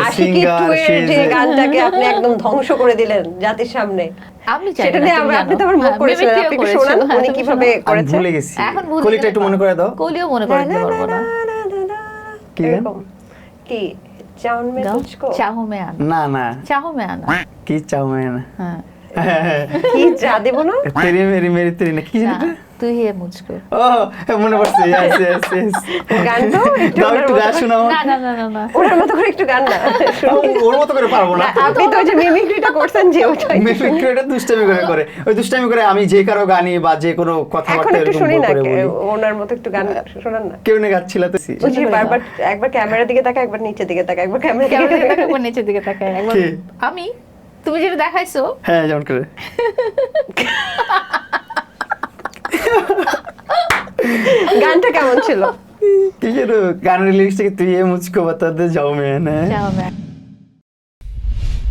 Aashiqui singer, 2 এর she's যে a- গানটাকে আপনি একদম ধ্বংস করে দিলেন জাতির সামনে, আমি জানি সেটা না, নিয়ে তুমি আপনি তো জানো। আবার মুখ হ্যাঁ, করেছিলেন, মিমিক্রিও আপনি কি করেছো। শোনান হ্যাঁ, উনি তুমি কিভাবে শোনাও। আমি করেছে? ভুলে গেছি। এখন ভুলে কলিটা গেলে একটু মনে না। করে দাও। কলিও মনে করে দিতে পারবো না। কি গান? এরকম কি চাউন মে দাও। তুঝকো, চাহো মে আনা, না না, চাহো মে আনা। কি চাও मैं ना হ্যাঁ, কি চা দেব না? तेरी मेरी मेरी तेरी ना কি না, জানি তুই হে মুঝকো। ও মনে পড়ছে, यस यस यस গান তো একটু দাও ওনার একটু মতো গান করে- শোনাও। না না না না না। ওনার মতো করে একটু গান না শুনি। ওর মতো করে পারবো না। না, আপনি তো ওই যে মিমিক্রিটা করছেন যে ওইটা একটু শুনি। মিমিক্রিটা দুষ্টামি করে ওই দুষ্টামি করে আমি যে কারো গানি বা যে কোনো এখন কথাবার্তা একটু এরকম শুনি না, করে বলি। ওনার মতো একটু গান শোনান না। কেউ না গাচ্ছিল তো বুঝি বারবার একবার ক্যামেরার দিকে তাকায়, একবার নিচের দিকে তাকায়, একবার ক্যামেরার দিকে ক্যামেরা তাকায়। একবার নিচের দিকে তাকায় একবার। কে? আমি, তুমি যেটা দেখাইছো হ্যাঁ যেমন করে গানটা কেমন ছিল? কি যেন গানের লিরিক্স থেকে তুই এ মুঝকো বাতা দে যাও मैं ना চাহো মে আনা।